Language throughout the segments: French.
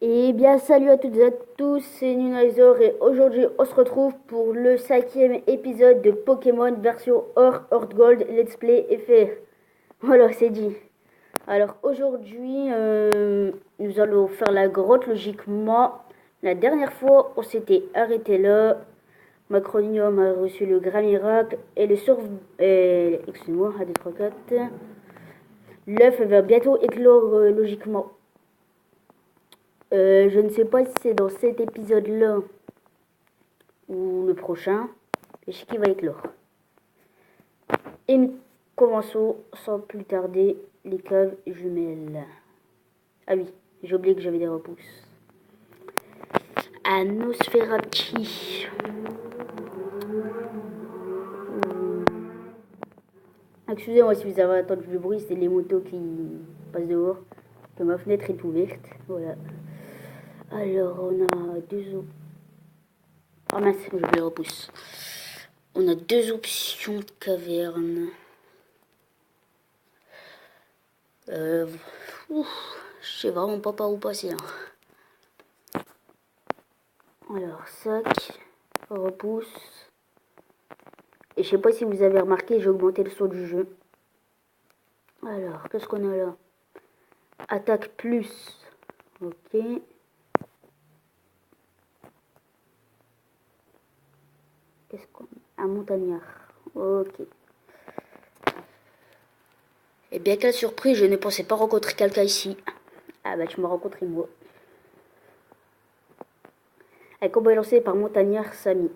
Et bien salut à toutes et à tous, c'est Nunazor et aujourd'hui on se retrouve pour le 5e épisode de Pokémon version Heart Gold Let's Play FR. Voilà, c'est dit. Alors aujourd'hui nous allons faire la grotte logiquement. La dernière fois on s'était arrêté là. Macronium a reçu le Grand Miracle et le surf... Excusez-moi, 1, 2, 3, 4. L'œuf va bientôt éclore logiquement. Je ne sais pas si c'est dans cet épisode-là ou le prochain. Mais je sais qu'il va éclore. Et nous commençons sans plus tarder les caves jumelles. Ah oui, j'ai oublié que j'avais des repousses. Anosferapti. Excusez-moi si vous avez entendu le bruit, c'est les motos qui passent dehors. Que ma fenêtre est ouverte. Voilà. Alors, on a deux options. Ah mince, je les repousse. On a deux options de caverne. Je sais vraiment pas par où passer. Hein. Alors, sac, repousse. Et je sais pas si vous avez remarqué, j'ai augmenté le son du jeu. Alors, qu'est-ce qu'on a là? Attaque plus. Ok. Qu'est-ce qu'on a? Un montagnard. Ok. Et bien, quelle surprise, je ne pensais pas rencontrer quelqu'un ici. Ah bah, tu m'as rencontré moi. Un combat lancé par Montagnard Samy.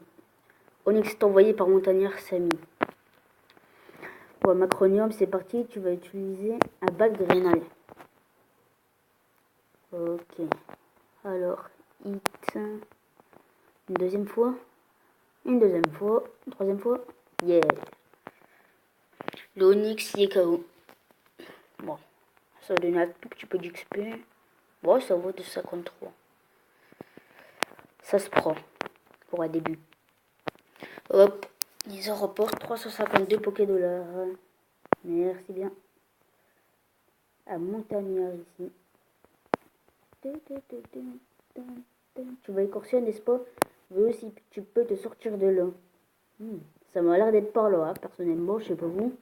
Onyx est envoyé par Montagnard Samy. Bon, Macronium, c'est parti. Tu vas utiliser un bac de rénal. Ok. Alors, hit. Une deuxième fois. Une deuxième fois. Une troisième fois. Yeah. L'Onyx, il est KO. Bon. Ça va donner un tout petit peu d'XP. Bon, ça vaut de 53. Ça se prend. Pour un début. Hop. Ils en reportent 352 Pokédollars. Merci bien. À Montagnard ici. Tu vas écorcher, n'est-ce pas? Mais aussi, tu peux te sortir de là. Ça m'a l'air d'être par là, hein. Personnellement, je sais pas vous.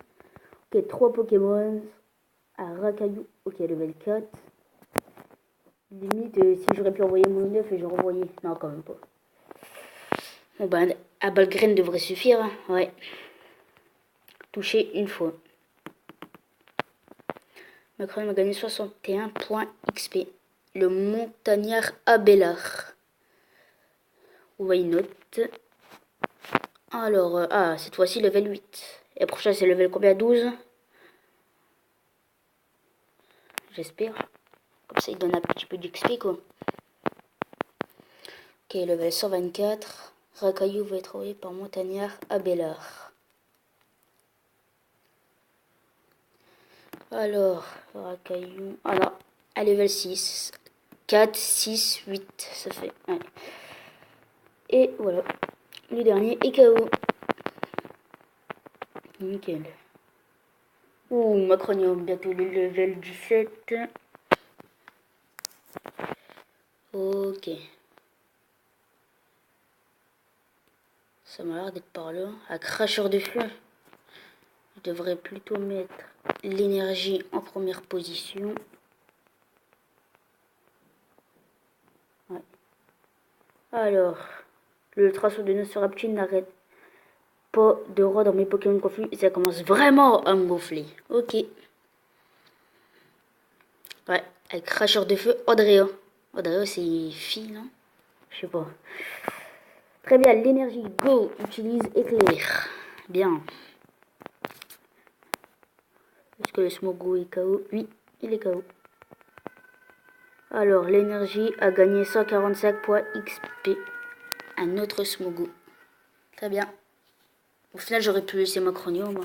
Ok, 3 Pokémon. Un Racaillou. Ok, level 4. Limite, si j'aurais pu envoyer mon 9 et je renvoyais. Non, quand même pas. Bon ben, Abalgrène devrait suffire. Hein. Ouais. Touché une fois. Macron a gagné 61 points XP. Le montagnard Abelard. Why not? Alors, cette fois-ci level 8. Et la prochaine c'est level combien? 12? J'espère. Comme ça il donne un petit peu d'XP quoi. Ok, level 124. Racaillou va être envoyé par Montagnard Abelard. Alors, Racaillou. Ah non, à level 6. 4, 6, 8, ça fait. Ouais. Et voilà. Le dernier est KO. Nickel. Ouh, Macronium, bientôt le level 17. Ok. Ça m'a l'air d'être par là. Un cracheur de feu. Je devrais plutôt mettre l'énergie en première position. Ouais. Alors, le traceau de Nosferapti n'arrête pas de roi dans mes Pokémon confus et ça commence vraiment à me gonfler. Ok. Ouais, avec cracheur de feu, Andrea. Andrea, c'est fille, non? Je sais pas. Très bien, l'énergie Go utilise éclair. Bien. Est-ce que le Smogo est KO? Oui, il est KO. Alors, l'énergie a gagné 145 points XP. Un autre Smogo. Très bien. Au final, j'aurais pu laisser Macronium.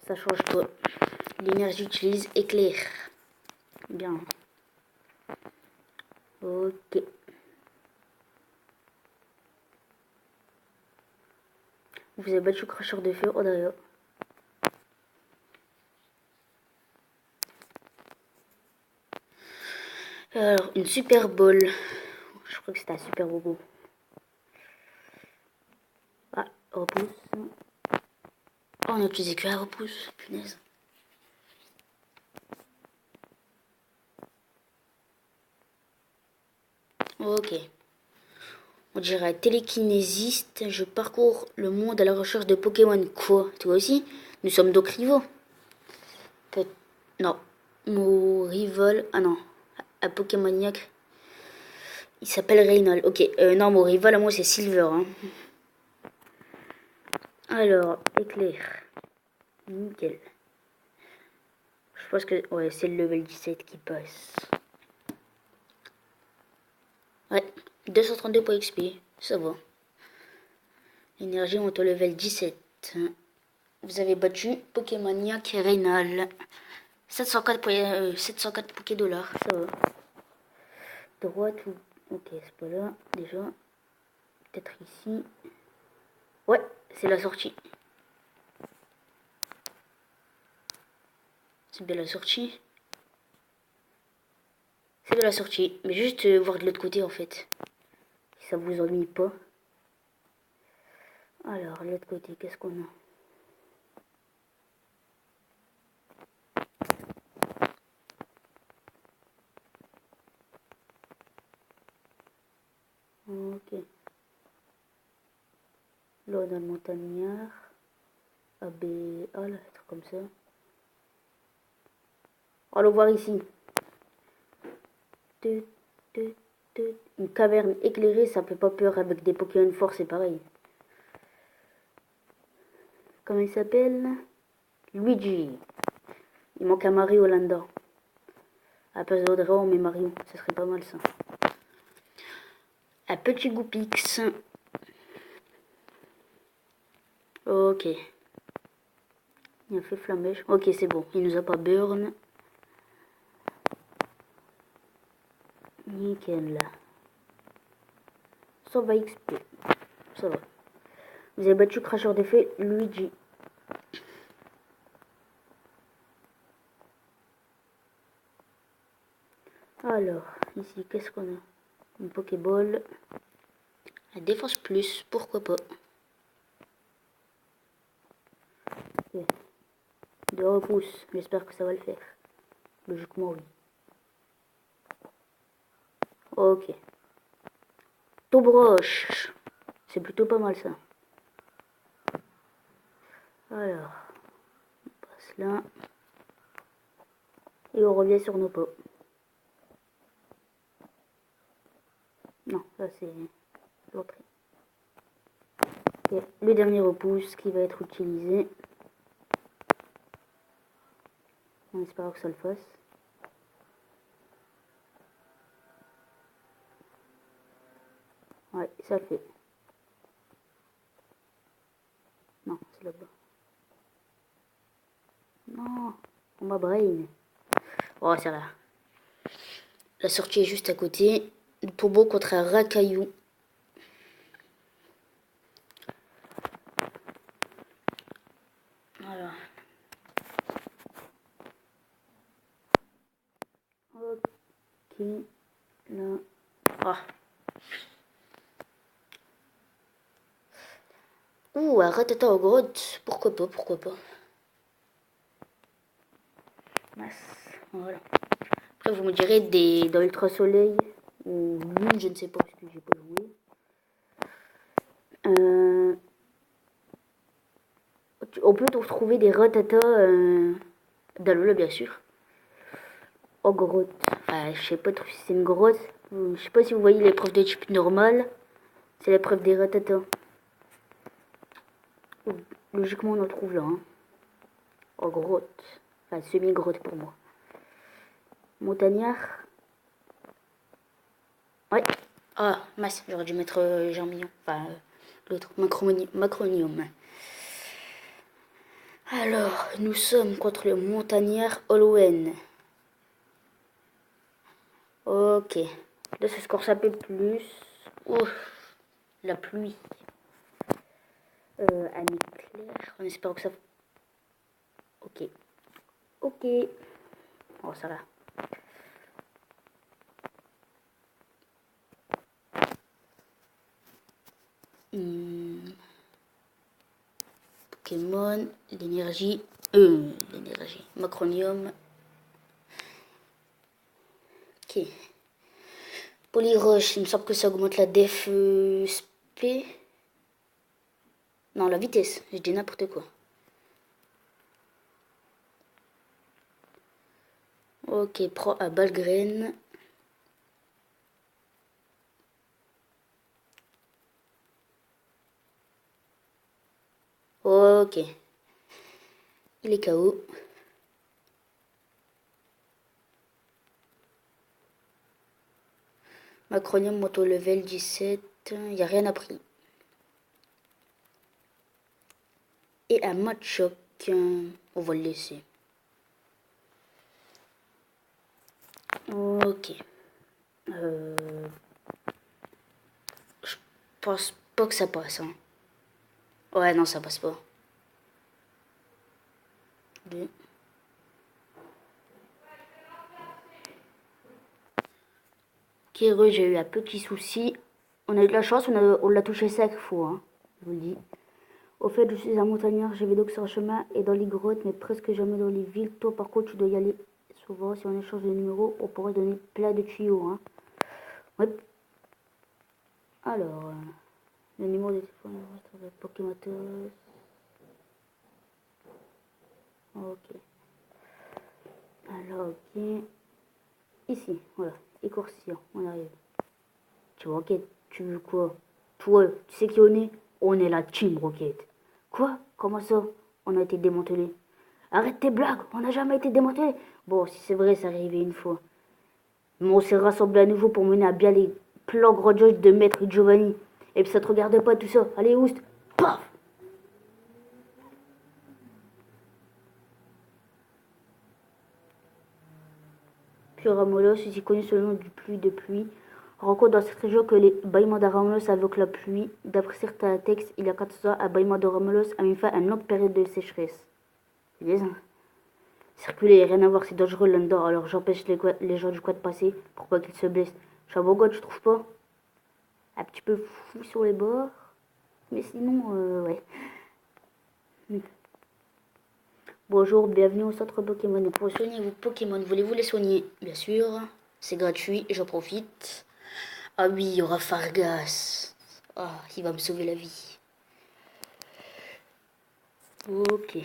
Ça change pas. L'énergie utilise éclair. Bien. Ok. Vous avez battu cracheur de feu, Andrea. Alors, une Super Bowl. Je crois que c'était un Super Bowl. Ah, repousse. Oh, on a utilisé que la repousse, punaise. Ok. On dirait télékinésiste. Je parcours le monde à la recherche de Pokémon. Quoi? Toi aussi? Nous sommes donc rivaux. Peut... Non. Mon rival... Ah non. Un Pokémoniac. Il s'appelle Reynald. Ok. Non, mon rival à moi c'est Silver. Hein. Alors, éclair. Nickel. Je pense que... Ouais, c'est le level 17 qui passe. Ouais. 232 points XP. Ça va. Énergie monte au level 17. Vous avez battu Pokémoniac Reynald. 704 Poké dollars. Ça va. Droite ou... Ok, c'est pas là. Déjà. Peut-être ici. Ouais, c'est la sortie. C'est bien la sortie. C'est bien la sortie. Mais juste voir de l'autre côté en fait. Si ça vous ennuie pas. Alors, de l'autre côté, qu'est-ce qu'on a? Ok. Là, on a le montagnard. AB... Ah là, un truc comme ça. Allons voir ici. Une caverne éclairée, ça fait pas peur avec des Pokémon forts, c'est pareil. Comment il s'appelle? Luigi. Il manque un Mario là-dedans. À la place d'Audrey, on met Mario. Ça serait pas mal ça. Un petit Goupix. Ok. Il a fait flammèche. Ok, c'est bon. Il nous a pas burn. Nickel. Ça va XP. Ça va. Vous avez battu Cracheur d'effet Luigi. Alors, ici, qu'est-ce qu'on a? Une Pokéball. La défense plus, pourquoi pas. Okay. De repousse, j'espère que ça va le faire. Logiquement, oui. Ok. Tout broche. C'est plutôt pas mal ça. Alors, on passe là. Et on revient sur nos pots. Non, ça c'est l'entrée. Okay. Le dernier repousse qui va être utilisé. On espère que ça le fasse. Ouais, ça le fait. Non, c'est là-bas. Non, on m'a brain. Oh, ça va. La sortie est juste à côté. Le turbo contre un racaillou. Voilà. Ok. Là. Ah. Ouh, un ratata aux grottes. Pourquoi pas, pourquoi pas. Masse. Voilà. Après, vous me direz dans Ultra Soleil ou Lune, je ne sais pas parce que j'ai pas joué. On peut trouver des ratatas dans l'eau, bien sûr. En grotte. Enfin, je sais pas trop si c'est une grotte. Je sais pas si vous voyez l'épreuve de type normal. C'est l'épreuve des ratatas. Logiquement, on en trouve là. Hein. En grotte. Enfin, semi-grotte pour moi. Montagnard. Ouais. Ah, mince, j'aurais dû mettre Germillon. Enfin, l'autre, Macronium. Alors, nous sommes contre le montagnard Hollowen. Ok. Là, ça se corse un peu plus. Ouf, la pluie. Un éclair. On espère que ça... Ok. Ok. Oh, ça va. Pokémon, l'énergie, Macronium. Ok. Polyrush, il me semble que ça augmente la def SP. Non, la vitesse, je dis n'importe quoi. Ok, pro à Balgraine. Ok. Il est KO. Macronium moto level 17. Il n'y a rien appris. Et un Machoc. On va le laisser. Ok. Je pense pas que ça passe. Hein. Ouais, non, ça passe pas. Deux. Ok, j'ai eu un petit souci. On a eu de la chance, on l'a touché 5 fois. Hein, je vous le dis. Au fait, je suis un montagnard, j'ai vélo sur le chemin et dans les grottes, mais presque jamais dans les villes. Toi, par contre, tu dois y aller souvent. Si on échange de numéros, on pourrait donner plein de tuyaux. Hein. Ouais. Alors, le numéro de téléphone, Pokémon. Ok. Alors, ok. Ici, voilà. Écourcier, on arrive. Tu vois, Rocket, tu veux quoi? Toi, tu sais qui on est? On est la team Rocket. Quoi? Comment ça? On a été démantelé. Arrête tes blagues, on n'a jamais été démantelé. Bon, si c'est vrai, c'est arrivé une fois. Mais on s'est rassemblés à nouveau pour mener à bien les plans grandioses de Maître Giovanni. Et puis ça te regarde pas tout ça. Allez, oust! Paf! Pyramolos, aussi connu sous le nom du pluie de pluie, rencontre dans cette région que les bâillements d'Aramolos invoquent la pluie. D'après certains textes, il y a 400 ans, un bâillement d'Aramolos a mis fin à une longue période de sécheresse. C'est bien ça. Circuler, rien à voir, c'est dangereux là-dedans, alors j'empêche les gens du coin de passer pour pas qu'ils se blessent. Je suis un bon gars, tu trouves pas? Un petit peu fou sur les bords, mais sinon, ouais. Bonjour, bienvenue au centre Pokémon. Pour soigner vos Pokémon, voulez-vous les soigner? Bien sûr, c'est gratuit, j'en profite. Ah oui, il y aura Fargas. Ah, il va me sauver la vie. Ok,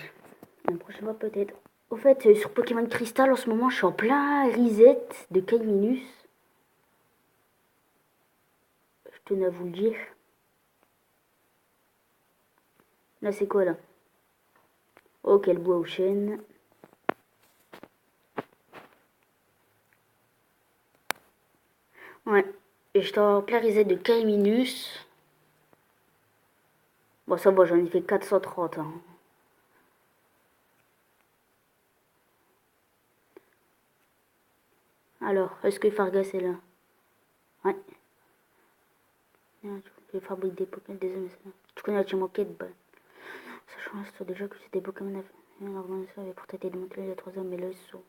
la prochaine fois peut-être. Au fait, sur Pokémon Crystal, en ce moment, je suis en plein reset de Kaiminus. Je tenais à vous le dire. Là, c'est quoi, là? Ok, le bois aux chênes. Ouais, et j'étais en plein reset de Kaiminus. Bon, ça va, j'en ai fait 430. Hein. Alors, est-ce que Fargas est là? Ouais. Je fabrique des Pokémon, désolé. Tu connais la team Rocket, bah. Sachant déjà que c'est des Pokémon à l'organisation avait pour tâter de monter il y a 3 ans, mais là, ils sont.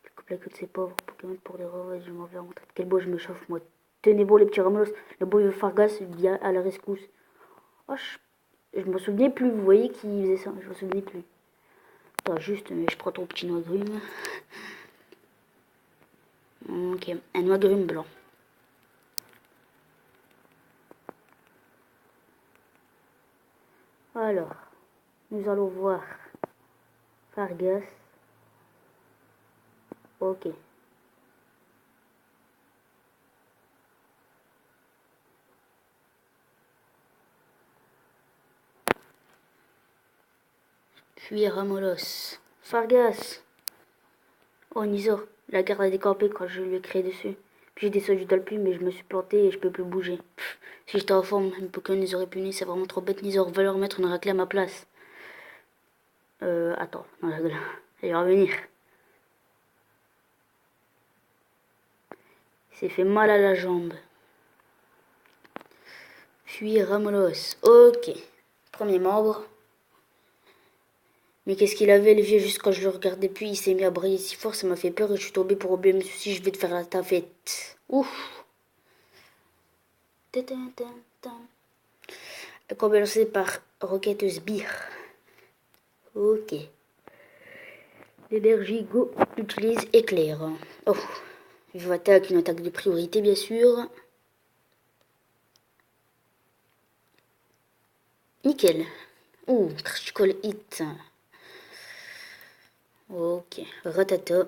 Je coupe la queue de ces pauvres Pokémon pour les revoir, je m'en vais en retraite. Quel beau, je me chauffe, moi. Tenez bon, les petits Ramolos. Le beau Fargas vient à la rescousse. Oh, je me souvenais plus, vous voyez qui faisait ça, je me souvenais plus. Attends, juste, je prends ton petit noix grume. Ok, un noix grume blanc. Alors, nous allons voir Fargas. Ok. Puis Ramolos. Fargas. Oh, Nizor. La garde a décampé quand je lui ai créé dessus. Puis j'ai descendu dans le puits, mais je me suis planté et je peux plus bouger. Pff, si j'étais en forme, mes Pokémon les auraient punis. C'est vraiment trop bête, Nizor. Va leur mettre une raclée à ma place. Attends. Non, la gueule. Elle va revenir. Il s'est fait mal à la jambe. Puis Ramolos. Ok. Premier membre. Mais qu'est-ce qu'il avait, le vieux, juste quand je le regardais, puis il s'est mis à briller si fort, ça m'a fait peur et je suis tombée pour oublier mes soucis, je vais te faire ta fête. Ouf. Commencer par Rocket Sbire. Ok. L'énergie Go utilise éclair. Oh. Vive attaque, une attaque de priorité bien sûr. Nickel. Ouh, critical hit. Ok. Ratata.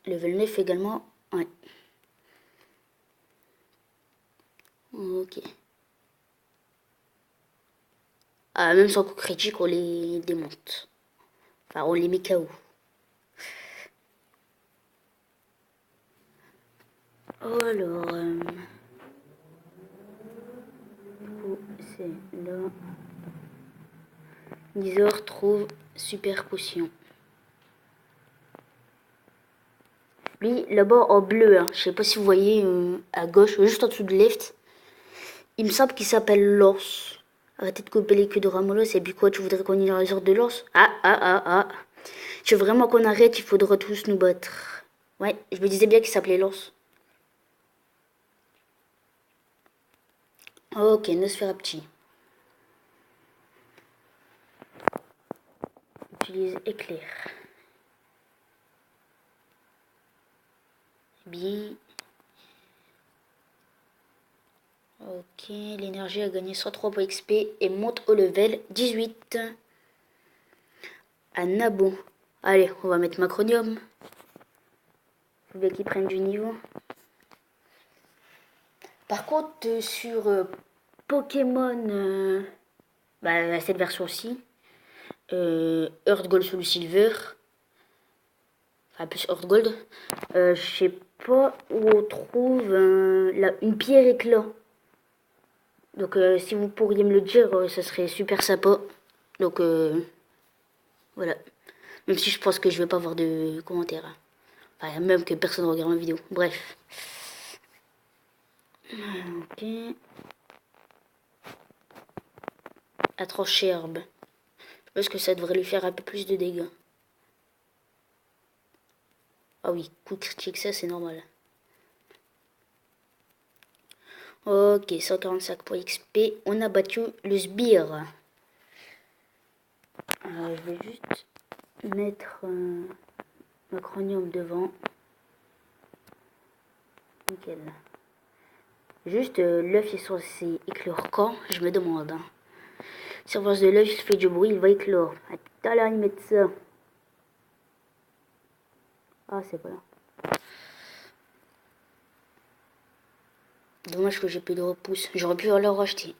Level 9 également. Ouais. Ok. Ah, même sans coup critique, on les démonte. Enfin, on les met KO. Oh, alors... où c'est là. Nizor trouve super potion. Lui, là-bas en bleu, hein. Je sais pas si vous voyez à gauche, juste en dessous de left. Il me semble qu'il s'appelle l'os. Arrêtez de couper les queues de Ramolos. Et puis quoi, tu voudrais qu'on ait les ordres de l'os? Ah. Tu veux vraiment qu'on arrête? Il faudra tous nous battre. Ouais, je me disais bien qu'il s'appelait l'os. Ok, Nosferapti. Utilise éclair. Bien. Ok, l'énergie a gagné 103 points XP et monte au level 18. À Nabo. Allez, on va mettre Macronium. Faut bien qu'ils prennent du niveau. Par contre, sur Pokémon, cette version-ci, Earth Gold Soul Silver, enfin plus Earth Gold, je sais pas où on trouve une pierre éclat. Donc si vous pourriez me le dire, ça serait super sympa. Donc voilà. Même si je pense que je vais pas avoir de commentaires. Enfin, même que personne ne regarde ma vidéo. Bref. Ok. À trancher herbe. Je pense que ça devrait lui faire un peu plus de dégâts. Ah oui, coup critique, ça c'est normal. Ok, 145 points XP. On a battu le sbire. Je vais juste mettre Macronium devant. Nickel. Juste l'œuf est censé éclore quand? Je me demande. Hein. Surface de l'œuf, il fait du bruit, il va éclore. À tout à l'heure, ils mettent ça. Ah, c'est pas là. Dommage que j'ai plus de repousse. J'aurais pu leur racheter.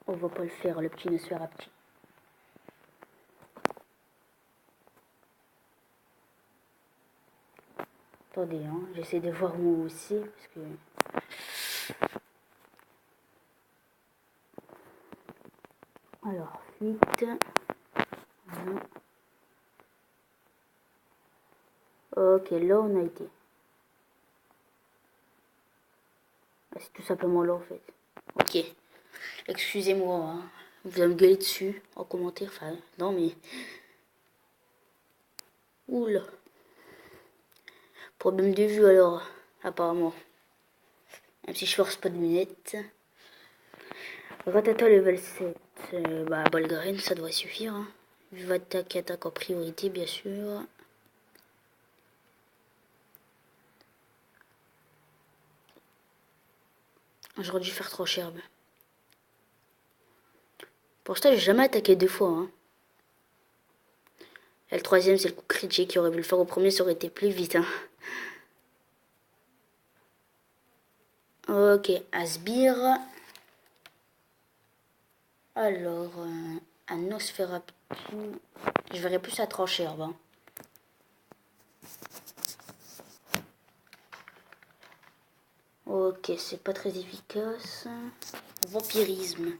On va pas le faire, le petit Nosferapti. Attendez, hein, j'essaie de voir où c'est, parce que... Alors, fuite. Voilà. Ok, là on a été. Ah, c'est tout simplement là en fait. Ok. Excusez-moi, hein. Vous allez me gueuler dessus en commentaire. Enfin, non mais... Oula. Problème de vue alors, apparemment. Même si je force pas de lunettes. Ratata level 7. Bolgaren, ça devrait suffire. Hein. Vive attaque en priorité, bien sûr. J'aurais dû faire trop cher. Pour ça, j'ai jamais attaqué deux fois. Hein. Et le troisième, c'est le coup critique qui aurait pu le faire au premier, ça aurait été plus vite. Hein. Ok, Asbire. Alors, un Nosferatu. Je verrais plus à trancher herbe. Hein. Ok, c'est pas très efficace. Vampirisme.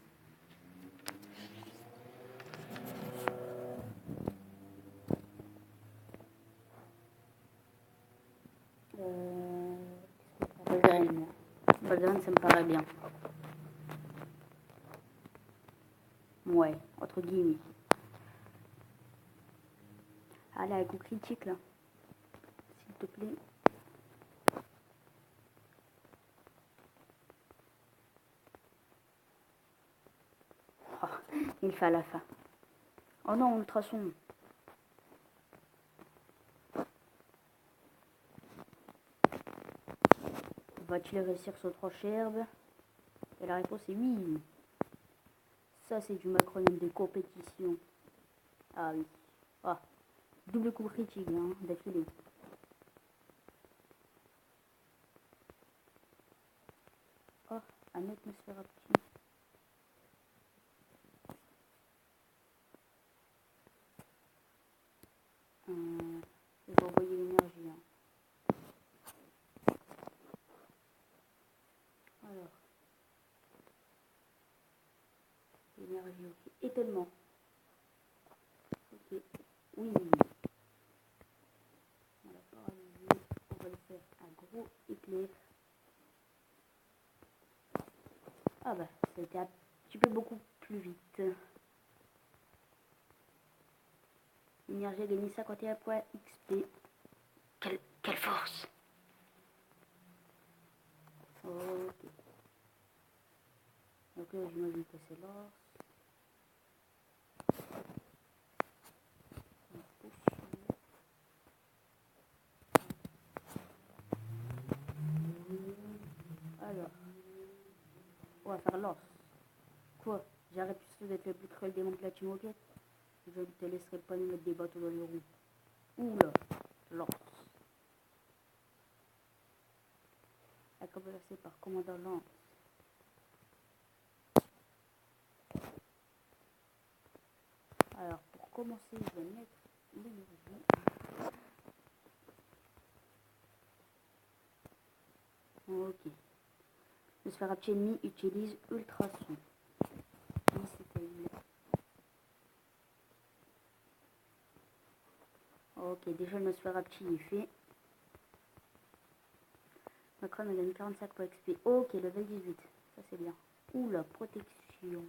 Bolgaren, Bolgaren, ça me paraît bien. Ouais, entre guillemets. Ah là, un coup critique là. S'il te plaît. Il fait à la fin. Oh non, ultrason. Va-t-il réussir ce trancher herbe? Et la réponse est oui. Ça, c'est du macronome de compétition. Ah oui. Ah, double coup critique, hein, d'affilée. Oh, un atmosphère petit. Je vais envoyer l'énergie. Hein. Alors, l'énergie, ok. Étonnement. Ok. Oui. On va paralyser. On va le faire un gros éclair. Ah bah, ça a été un petit peu beaucoup plus vite. L'énergie a gagné 51 points XP. Quelle force! Ok. Donc là, j'imagine que c'est l'or. Alors, on va faire l'os. Quoi? J'arrête juste d'être le plus cruel démon de la Team Rocket. Je ne te laisserai pas nous mettre des bateaux dans les roues. Oula, l'os. A commencer par commandant Lance. Alors, pour commencer, je vais mettre l'énergie. Ok. Le Spherapti ennemi utilise ultrason. Ok, déjà le Spherapti est fait. Macron a gagné 45 pour XP. Ok, level 18. Ça c'est bien. Oula, protection.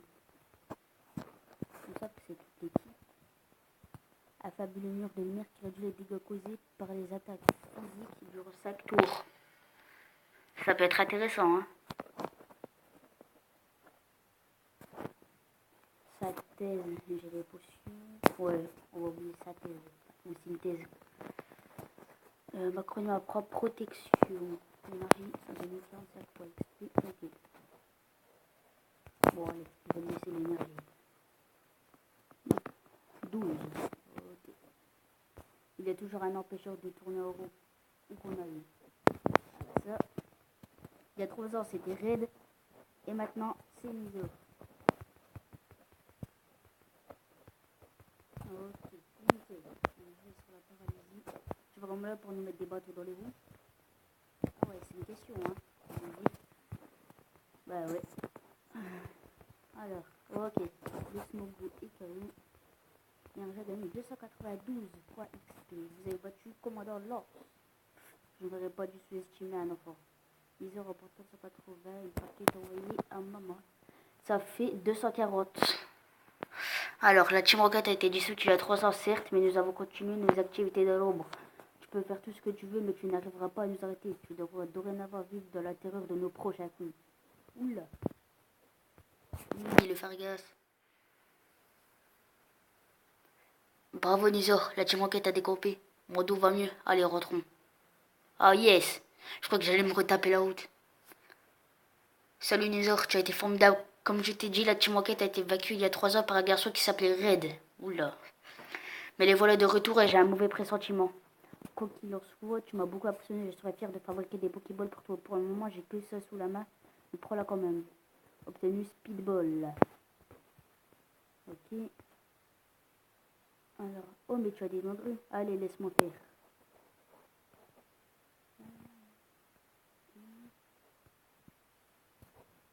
Comme ça, c'est toute l'équipe. Affable le mur de lumière qui réduit les dégâts causés par les attaques physiques qui durent 5 tours. Ça peut être intéressant, hein. Sa thèse, j'ai les potions. Ouais, on va oublier sa thèse. Ou synthèse. Macron a propre protection. Énergie, ça donne 45 pour XP. Ok. Bon, allez, je vais laisser l'énergie. 12. Ok. Il y a toujours un empêcheur de tourner au rond. Où qu'on a eu. Ça. Il y a 3 ans, c'était Red. Et maintenant, c'est Miso. Ok, nickel. On va sur la paralysie. Tu vas comme là pour nous mettre des bateaux dans les roues. Ah ouais, c'est une question, hein. Bah ouais. Alors, ok. Le Smogo est carré. Et un jeu gagné 292 points XP. Vous avez battu Commandant Lance. Je n'aurais pas dû sous-estimer un enfant. Miso remportant 180. Une partie est envoyée à maman. Ça fait 240. Alors, la Team Rocket a été dissoute il y a 3 ans, certes, mais nous avons continué nos activités dans l'ombre. Tu peux faire tout ce que tu veux, mais tu n'arriveras pas à nous arrêter. Tu devras dorénavant vivre dans la terreur de nos prochains coups. Oula. Oui, le Fargas. Bravo, Nizor. La Team Rocket a décompé. Mon dos va mieux. Allez, rentrons. Ah, yes. Je crois que j'allais me retaper la route. Salut, Nizor. Tu as été formidable. Comme je t'ai dit, la Team Rocket a été évacuée il y a 3 ans par un garçon qui s'appelait Red. Oula. Mais les voilà de retour et j'ai un mauvais pressentiment. Quoi qu'il en soit, tu m'as beaucoup impressionné. Je serais fier de fabriquer des Pokéballs pour toi. Pour le moment, j'ai que ça sous la main. Mais prends-la quand même. Obtenu Speedball. Ok. Alors, oh, mais tu as des nombreux. Allez, laisse-moi faire.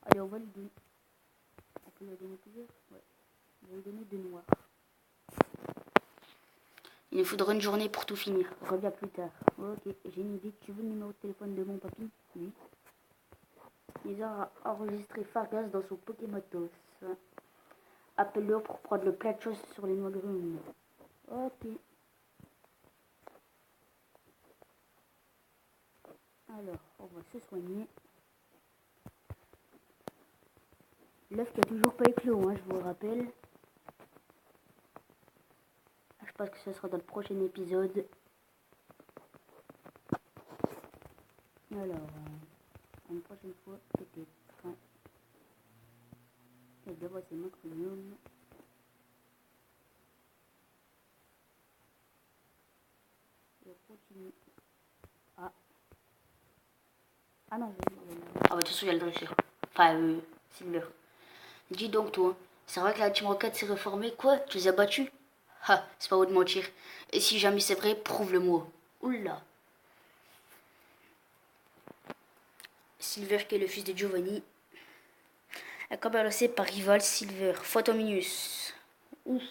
Allez, on va lui donner. On peut lui donner plusieurs. Ouais. On va lui donner 2 noirs. Il nous faudra une journée pour tout finir. Reviens plus tard. Ok, j'ai une idée. Tu veux le numéro de téléphone de mon papy? Oui. Il a enregistré Fargas dans son Pokémotos. Appelle-le pour prendre le plat de choses sur les noix grumes. Ok. Alors, on va se soigner. L'œuf qui a toujours pas éclos, hein, je vous rappelle. pense que ce sera dans le prochain épisode. Alors, une prochaine fois, peut-être. Et d'abord, c'est mon crayon. Je continue. Ah non, ah bah de toute façon, il y a le dresseur. Enfin, Silver. Dis donc, toi, c'est vrai que la Team Rocket s'est reformée, quoi? Tu les as battus? Ah, c'est pas vous de mentir. Et si jamais c'est vrai, prouve-le-moi. Oula. Silver, qui est le fils de Giovanni, est quand même lancé par rival Silver. Photominus. Ouf.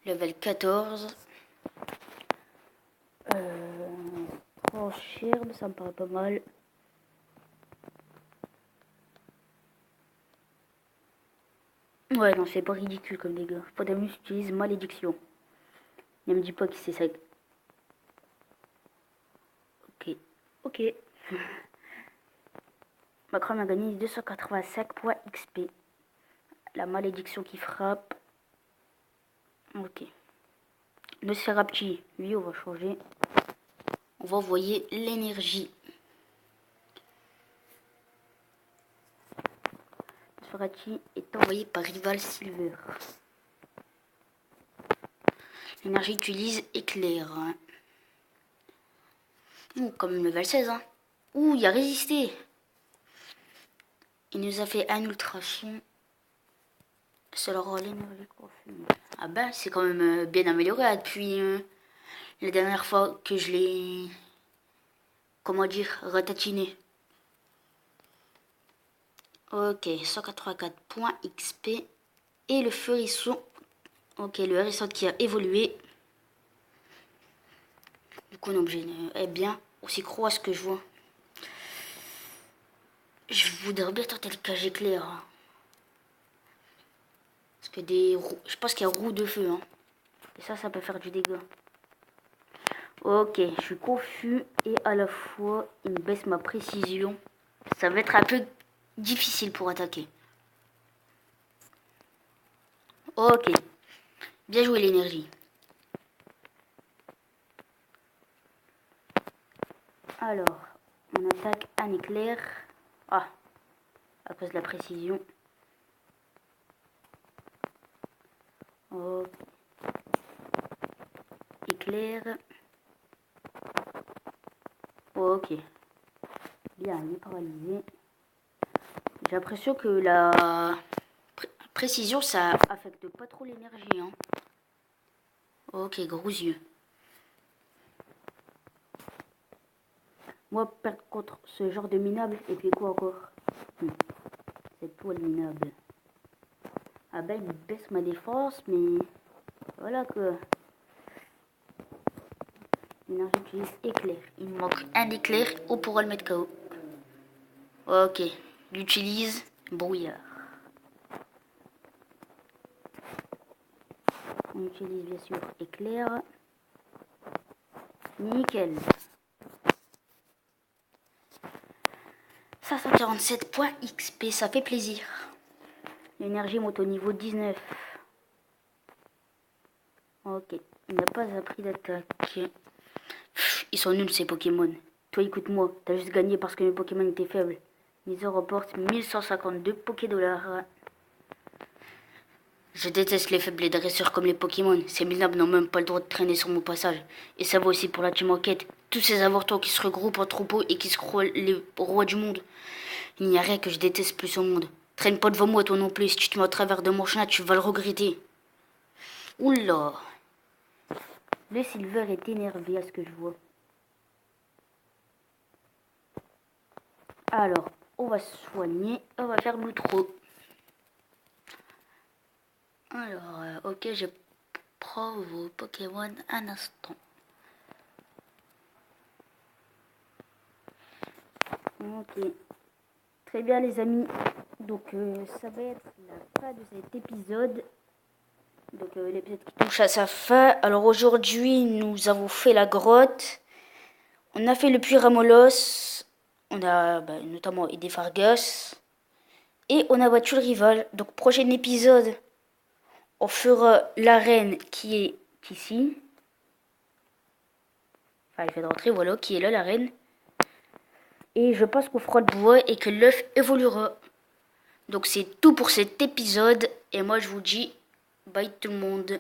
Level 14. Tranchirme, ça me paraît pas mal. Ouais, non, c'est pas ridicule comme dégâts. Photominus utilise malédiction. Ne me dis pas que c'est ça. Ok. Ok. Macron a gagné 285 points XP. La malédiction qui frappe. Ok. Le Serapti, lui, on va changer. On va envoyer l'énergie. Le Serapti est envoyé par rival Silver. L'énergie utilise éclair. Ouh, quand même level 16. Hein. Ouh, il a résisté. Il nous a fait un ultra son. Ça leur l'énergie confus. Ah ben, c'est quand même bien amélioré depuis la dernière fois que je l'ai, comment dire, ratatiné. Ok, 184 points XP. Et le hérisson. Ok, le hérisson qui a évolué. Du coup, l'objet est bien aussi gros à ce que je vois. Je voudrais bien tenter le cage éclair. Parce que des roues, je pense qu'il y a roue de feu. Hein. Et ça peut faire du dégât. Ok, je suis confus et à la fois, il me baisse ma précision. Ça va être un peu difficile pour attaquer. Ok, bien joué l'énergie. Alors, on attaque un éclair. Ah, à cause de la précision. Oh. Éclair. Ok. Bien, il est paralysé. J'ai l'impression que la précision, ça affecte pas trop l'énergie. Hein. Ok, gros yeux. Moi, perdre contre ce genre de minable, et puis quoi encore? Cette toile minable. Ah ben, il baisse ma défense, mais voilà que... L'énergie utilise éclair. Il me manque un éclair, on pourra le mettre KO. Ok, il utilise brouillard. On utilise bien sûr éclair. Nickel. 547 points XP, ça fait plaisir. L'énergie monte au niveau 19. Ok, il n'a pas appris d'attaque. Ils sont nuls ces Pokémon. Toi écoute-moi, t'as juste gagné parce que mes Pokémon étaient faibles. Miso reporte 1152 Pokédollars. Je déteste les faibles dresseurs comme les Pokémon. Ces minables n'ont même pas le droit de traîner sur mon passage. Et ça va aussi pour la team enquête. Tous ces avortons qui se regroupent en troupeau et qui se croient les rois du monde. Il n'y a rien que je déteste plus au monde. Traîne pas devant moi toi non plus. Si tu te mets au travers de mon chemin, tu vas le regretter. Oula. Le Silver est énervé à ce que je vois. Alors, on va se soigner. On va faire l'outro. Alors, ok, je prends vos Pokémon un instant. Ok. Très bien les amis. Donc ça va être la fin de cet épisode. Donc l'épisode qui touche à sa fin. Alors aujourd'hui nous avons fait la grotte. On a fait le puits Ramolos. On a notamment aidé Fargus. Et on a battu le rival. Donc prochain épisode, on fera l'arène qui est qu'ici. Enfin, je viens de rentrer, voilà, qui est là, la reine. Et je pense qu'on fera le bois et que l'œuf évoluera. Donc c'est tout pour cet épisode. Et moi, je vous dis bye tout le monde.